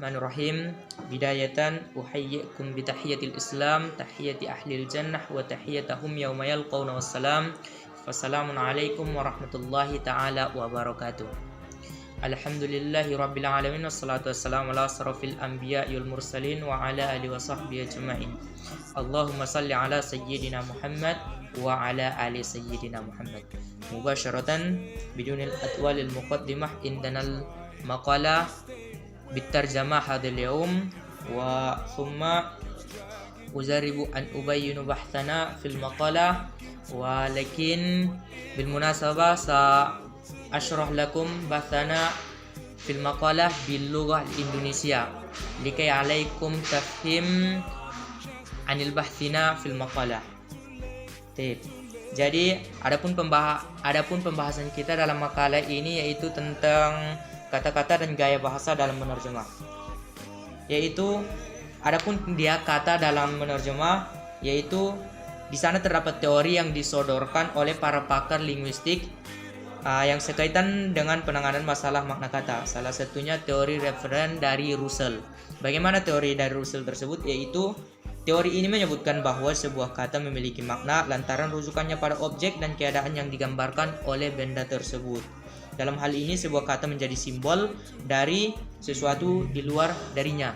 Bismillahirrahmanirrahim. Bidayatan uhayyikum bitahiyatil Islam, tahiyati ahlil jannah wa tahiyatahum yawma yalqawna wassalam. Wassalamualaikum warahmatullahi taala wabarakatuh. Alhamdulillahi rabbil alamin wassalatu wassalamu ala asrafil anbiya'i wal mursalin wa ala alihi wa sahbihi ajma'in. Allahumma salli ala sayyidina Muhammad wa ala ali sayyidina Muhammad. Mubasharatan bidunil atwalil muqaddimah indanal maqala بالترجمة هذا اليوم وثم أجرب أن أبين بحثنا في المقالة ولكن بالمناسبة سأشرح لكم بحثنا في المقالة باللغة الإندونيسية لكي عليكم تفهم عن البحثنا في المقالة. Jadi adapun pembahasan kita dalam makalah ini yaitu tentang kata-kata dan gaya bahasa dalam menerjemah. Yaitu adapun dia kata dalam menerjemah, yaitu di sana terdapat teori yang disodorkan oleh para pakar linguistik yang sekaitan dengan penanganan masalah makna kata. Salah satunya teori referen dari Russell. Bagaimana teori dari Russell tersebut? Yaitu teori ini menyebutkan bahwa sebuah kata memiliki makna lantaran rujukannya pada objek dan keadaan yang digambarkan oleh benda tersebut. Dalam hal ini sebuah kata menjadi simbol dari sesuatu di luar darinya.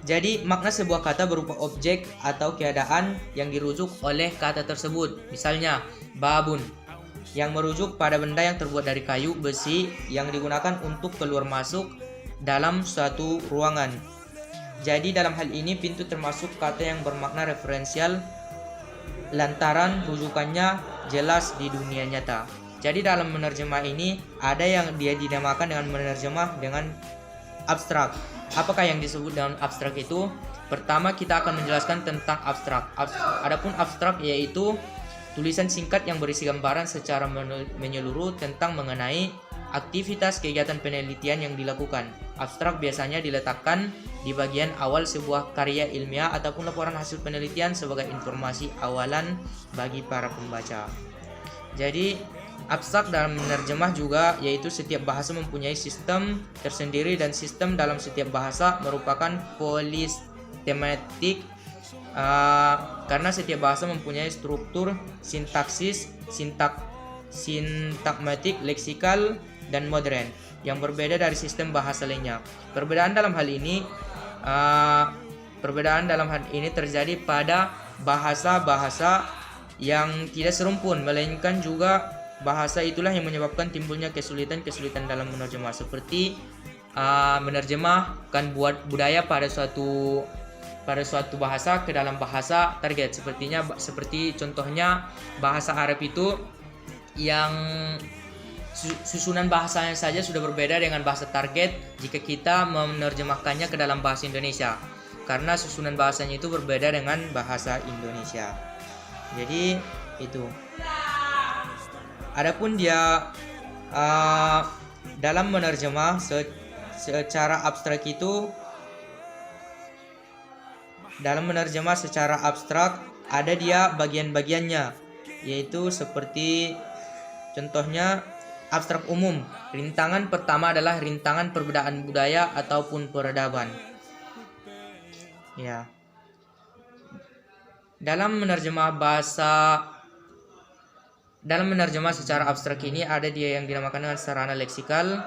Jadi makna sebuah kata berupa objek atau keadaan yang dirujuk oleh kata tersebut. Misalnya babun yang merujuk pada benda yang terbuat dari kayu, besi yang digunakan untuk keluar masuk dalam suatu ruangan. Jadi dalam hal ini pintu termasuk kata yang bermakna referensial lantaran rujukannya jelas di dunia nyata. Jadi dalam menerjemah ini ada yang dia dinamakan dengan menerjemah dengan abstrak. Apakah yang disebut dengan abstrak itu? Pertama kita akan menjelaskan tentang abstrak. Adapun abstrak yaitu tulisan singkat yang berisi gambaran secara menyeluruh tentang mengenai aktivitas kegiatan penelitian yang dilakukan. Abstrak biasanya diletakkan di bagian awal sebuah karya ilmiah ataupun laporan hasil penelitian sebagai informasi awalan bagi para pembaca. Jadi abstrak dalam menerjemah juga yaitu setiap bahasa mempunyai sistem tersendiri dan sistem dalam setiap bahasa merupakan polistematik karena setiap bahasa mempunyai struktur sintaksis, sintakmatik, leksikal, dan modern yang berbeda dari sistem bahasa lainnya. Perbedaan dalam hal ini terjadi pada bahasa-bahasa yang tidak serumpun, melainkan juga bahasa itulah yang menyebabkan timbulnya kesulitan-kesulitan dalam menerjemah, seperti menerjemahkan budaya pada suatu bahasa ke dalam bahasa target. Seperti contohnya bahasa Arab itu yang susunan bahasanya saja sudah berbeda dengan bahasa target jika kita menerjemahkannya ke dalam bahasa Indonesia, karena susunan bahasanya itu berbeda dengan bahasa Indonesia. Jadi itu. Adapun dia dalam menerjemah secara abstrak itu, dalam menerjemah secara abstrak ada dia bagian-bagiannya, yaitu seperti contohnya abstrak umum. Rintangan pertama adalah rintangan perbedaan budaya ataupun peradaban. Ya. Dalam menerjemah secara abstrak ini ada dia yang dinamakan dengan sarana leksikal,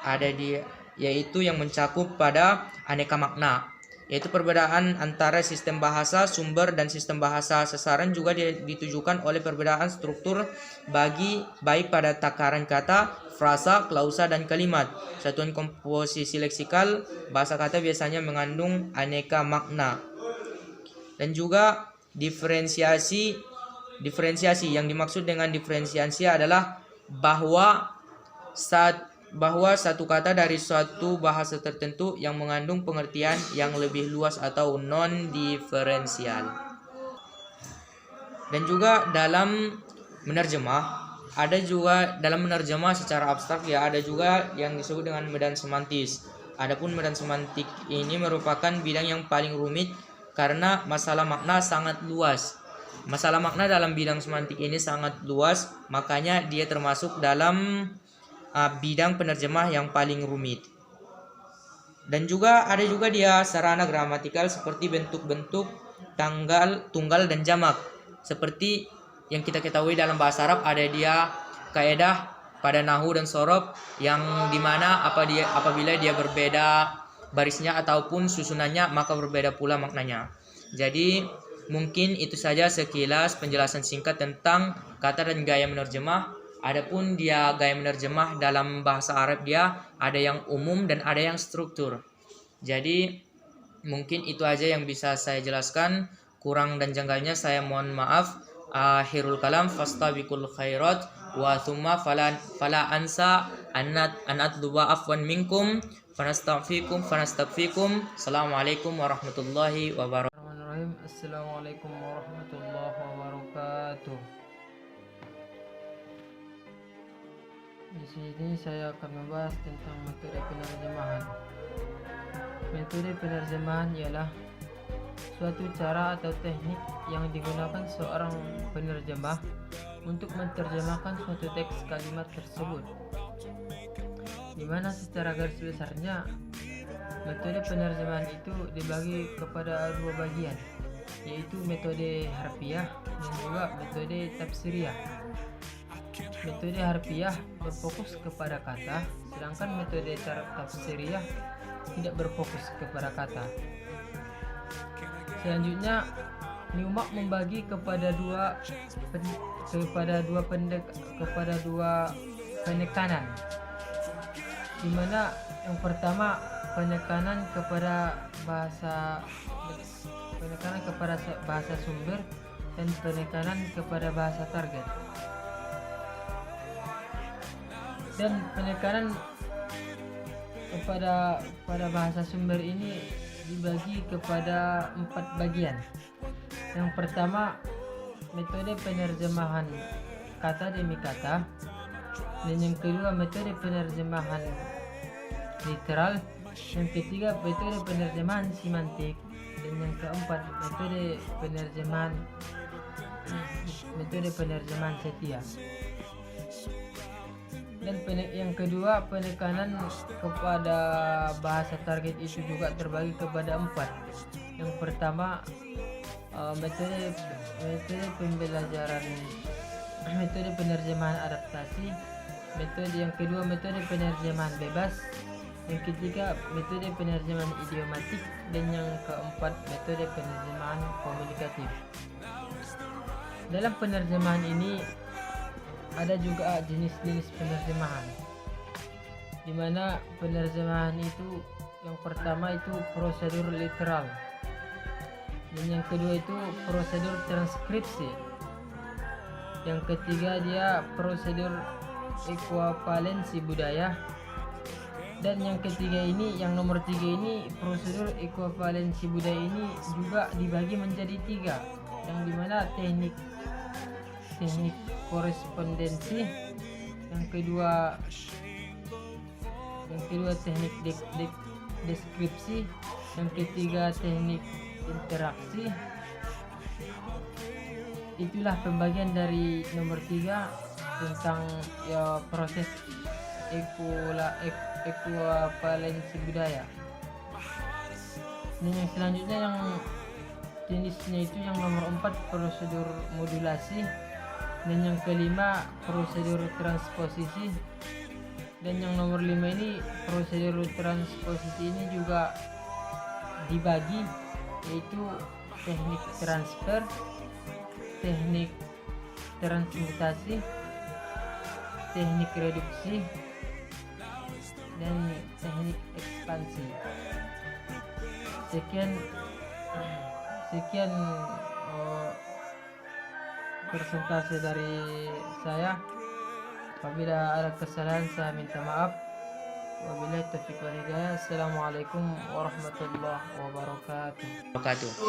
ada dia yaitu yang mencakup pada aneka makna, yaitu perbedaan antara sistem bahasa sumber dan sistem bahasa sasaran juga ditujukan oleh perbedaan struktur baik pada takaran kata, frasa, klausa, dan kalimat. Satuan komposisi leksikal, bahasa kata biasanya mengandung aneka makna. Dan juga diferensiasi yang dimaksud dengan diferensiasi adalah bahwa satu kata dari suatu bahasa tertentu yang mengandung pengertian yang lebih luas atau non-diferensial. Dan juga dalam menerjemah secara abstrak ya ada juga yang disebut dengan medan semantis. Adapun medan semantik ini merupakan bidang yang paling rumit karena masalah makna sangat luas. Masalah makna dalam bidang semantik ini sangat luas, makanya dia termasuk dalam bidang penerjemah yang paling rumit. Dan juga ada juga dia sarana gramatikal seperti bentuk-bentuk tunggal dan jamak. Seperti yang kita ketahui dalam bahasa Arab ada dia kaidah pada nahu dan sorob yang dimana apabila dia berbeda barisnya ataupun susunannya maka berbeda pula maknanya. Jadi mungkin itu saja sekilas penjelasan singkat tentang kata dan gaya menerjemah. Adapun dia gaya menerjemah dalam bahasa Arab dia ada yang umum dan ada yang struktur. Jadi mungkin itu aja yang bisa saya jelaskan. Kurang dan janggalnya saya mohon maaf. Akhirul kalam fastabiqul khairat wa thumma fala ansa an atluba afwan minkum fanastaghfikum. Assalamualaikum warahmatullahi wabarakatuh. Assalamualaikum warahmatullahi wabarakatuh. Di sini saya akan membahas tentang metode penerjemahan. Metode penerjemahan ialah suatu cara atau teknik yang digunakan seorang penerjemah untuk menerjemahkan suatu teks kalimat tersebut, di mana secara garis besarnya metode penerjemahan itu dibagi kepada dua bagian, yaitu metode harfiah dan juga metode tafsiriyah. Metode harfiah berfokus kepada kata, sedangkan metode tafsiriyah tidak berfokus kepada kata. Selanjutnya, Newmark membagi kepada dua penekanan, di mana yang pertama penekanan kepada bahasa sumber dan penekanan kepada bahasa target. Dan penekanan pada bahasa sumber ini dibagi kepada 4 bagian. Yang pertama, metode penerjemahan kata demi kata, dan yang kedua metode penerjemahan literal, yang ketiga metode penerjemahan semantik, dan yang keempat metode penerjemahan setia. Dan yang kedua, penekanan kepada bahasa target itu juga terbagi kepada 4. Yang pertama, metode pembelajaran, metode penerjemahan adaptasi. Yang kedua, metode penerjemahan bebas. Yang ketiga, metode penerjemahan idiomatik, dan yang keempat, metode penerjemahan komunikatif. Dalam penerjemahan ini ada juga jenis-jenis penerjemahan, di mana penerjemahan itu yang pertama itu prosedur literal, dan yang kedua itu prosedur transkripsi, yang ketiga dia prosedur ekuivalensi budaya, dan yang ketiga ini, yang nomor 3 ini, prosedur ekuivalensi budaya ini juga dibagi menjadi 3, yang dimana teknik korespondensi, yang kedua teknik deskripsi, yang ketiga teknik interaksi. Itulah pembagian dari nomor 3 tentang proses ekuivalensi budaya. Dan yang selanjutnya, yang jenisnya itu yang nomor 4 prosedur modulasi, dan yang kelima prosedur transposisi, dan yang nomor 5 ini prosedur transposisi ini juga dibagi, yaitu teknik transfer, teknik transmutasi, teknik reduksi, dan teknik ekspansi. Sekian presentasi dari saya. Apabila ada kesalahan saya minta maaf. Wabillahi taufiq wal hidayah. Assalamualaikum warahmatullahi wabarakatuh.